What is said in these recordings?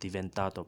diventato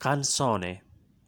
canzone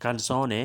canzone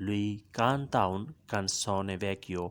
lui canta un canzone vecchio,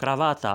cravatta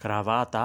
cravatta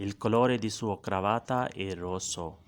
il colore di suo cravatta è rosso,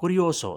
curioso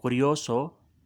curioso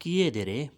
chiedere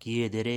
chiedere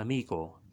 amico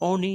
ogni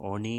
ogni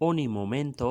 ogni momento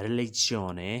religione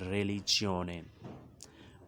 religione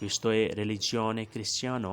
questo è religione cristiano,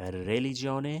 religione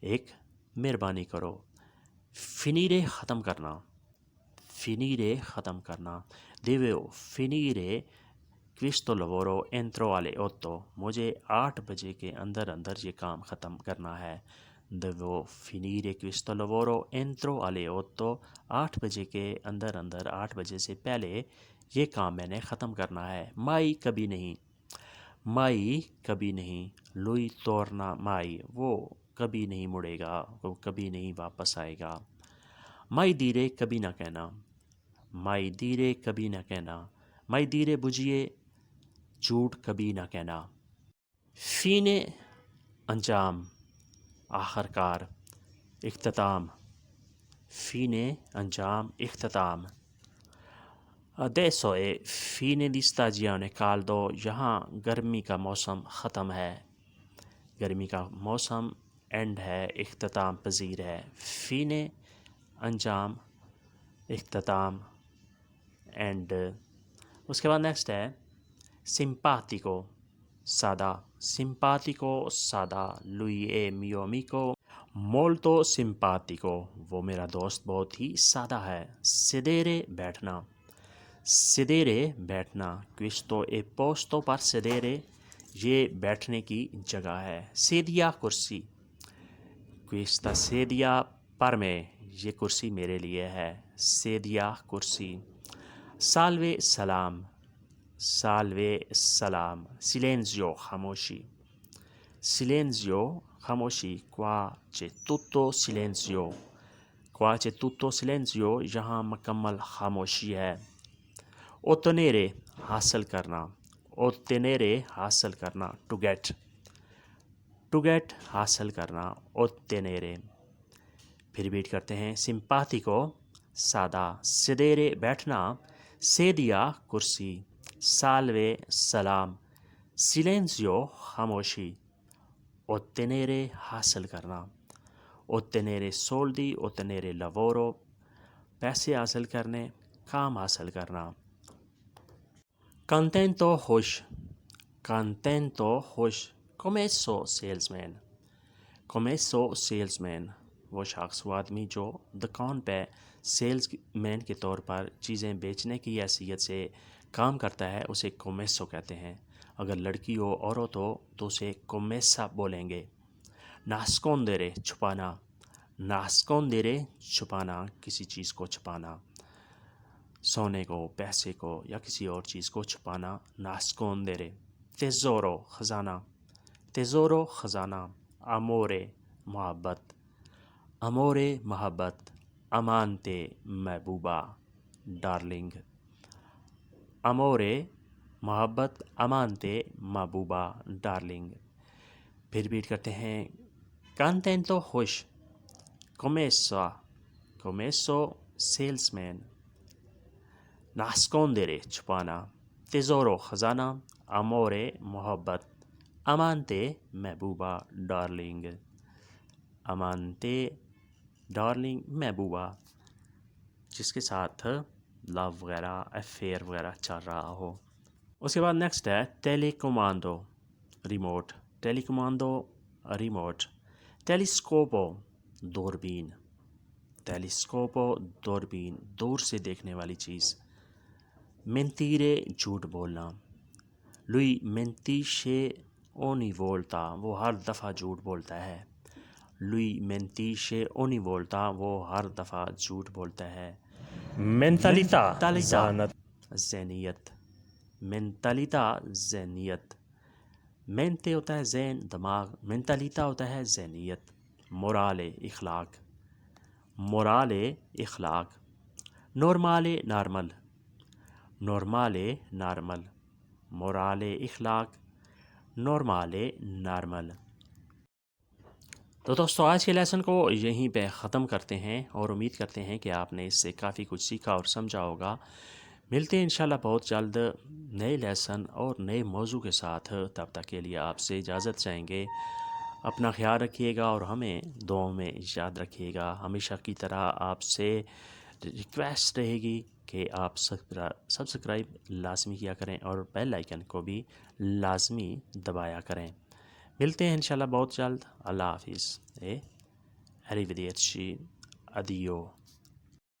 ایک مہربانی کرو. فینیرے ختم کرنا. فینیرے ختم کرنا. دیویو فینیرے questo lavoro entro alle 8. مجھے 8 بجے کے اندر اندر یہ کام ختم کرنا ہے. devo finire questo lavoro entro alle 8. 8 بجے کے اندر اندر 8 بجے سے پہلے یہ کام میں نے ختم کرنا ہے. mai کبھی نہیں. mai کبھی نہیں. lui torna mai. وہ کبھی نہیں مڑے گا, وہ کبھی نہیں واپس آئے گا. mai dire کبھی نہ کہنا. mai dire کبھی نہ کہنا. mai dire bugie جھوٹ کبھی نہ کہنا. fine انجام, آخر کار. اختتام. fine انجام, اختتام. adesso è fine di stagione caldo. یہاں گرمی کا موسم ختم ہے. گرمی کا موسم اینڈ ہے, اختتام پذیر ہے. fine انجام, اختتام, اینڈ. اس کے بعد نیکسٹ ہے simpatico سادہ. simpatico سادہ. lui è mio amico molto simpatico. وہ میرا دوست بہت ہی سادہ ہے. sedere بیٹھنا. sedere بیٹھنا. questo è posto per sedere. یہ بیٹھنے کی جگہ ہے. sedia کرسی. questa sedia per me. یہ کرسی میرے لیے ہے. sedia کرسی. salve سلام. salve سلام. silenzio خاموشی. silenzio خاموشی. qua c'è tutto silenzio. qua c'è tutto silenzio. یہاں مکمل خاموشی ہے. ottenere حاصل کرنا. ottenere حاصل کرنا. to get. to get حاصل کرنا. ottenere. پھر ریپیٹ کرتے ہیں. simpatico سادہ. sedere بیٹھنا. sedia کرسی. salve سلام. silenzio خاموشی. ottenere حاصل کرنا. ottenere soldi. ottenere lavoro پیسے حاصل کرنے, کام حاصل کرنا. contento خوش. contento خوش. commesso salesman. commesso salesman وہ شخص, وہ آدمی جو دکان پہ سیلز مین کے طور پر چیزیں بیچنے کی حیثیت سے کام کرتا ہے, اسے کومیسو کہتے ہیں. اگر لڑکی ہو, عورت ہو تو اسے کومیسا بولیں گے. nascondere چھپانا. nascondere چھپانا, کسی چیز کو چھپانا. سونے کو, پیسے کو یا کسی اور چیز کو چھپانا. nascondere. tesoro خزانہ. tesoro خزانہ. amore محبت. amore محبت. amante محبوبہ ڈارلنگ. amore محبت. amante محبوبہ ڈارلنگ. پھر ریپیٹ کرتے ہیں. contento خوش. commesso. commesso salesman. nascondere چھپانا. tesoro خزانہ. amore محبت. amante محبوبہ ڈارلنگ. amante ڈارلنگ محبوبہ, جس کے ساتھ لو وغیرہ, افیئر وغیرہ چل رہا ہو. اس کے بعد نیکسٹ ہے ٹیلی کمانڈو ریموٹ. ٹیلی کمانڈو ریموٹ. ٹیلیسکوپو دوربین. ٹیلیسکوپو دوربین, دور سے دیکھنے والی چیز. mentire جھوٹ بولنا. lui mentisce ogni volta. وہ ہر دفعہ جھوٹ بولتا ہے. lui mentisce ogni volta. وہ ہر دفعہ جھوٹ بولتا ہے. mentalità ذہنیت. mentalità ذہنیت. mente ہوتا ہے ذہن, دماغ. mentalità ہوتا ہے ذہنیت. morale اخلاق. morale اخلاق. normale normal. normale normal. morale اخلاق. normale normal. تو دوستو آج کے لیسن کو یہیں پہ ختم کرتے ہیں, اور امید کرتے ہیں کہ آپ نے اس سے کافی کچھ سیکھا اور سمجھا ہوگا. ملتے ہیں انشاءاللہ بہت جلد نئے لیسن اور نئے موضوع کے ساتھ. تب تک کے لیے آپ سے اجازت چاہیں گے. اپنا خیال رکھیے گا اور ہمیں دعاؤں میں یاد رکھیے گا. ہمیشہ کی طرح آپ سے ریکویسٹ رہے گی کہ آپ سبسکرائب لازمی کیا کریں اور بیل آئیکن کو بھی لازمی دبایا کریں. ملتے ہیں انشاءاللہ بہت جلد. اللہ حافظ. Arrivederci. Addio.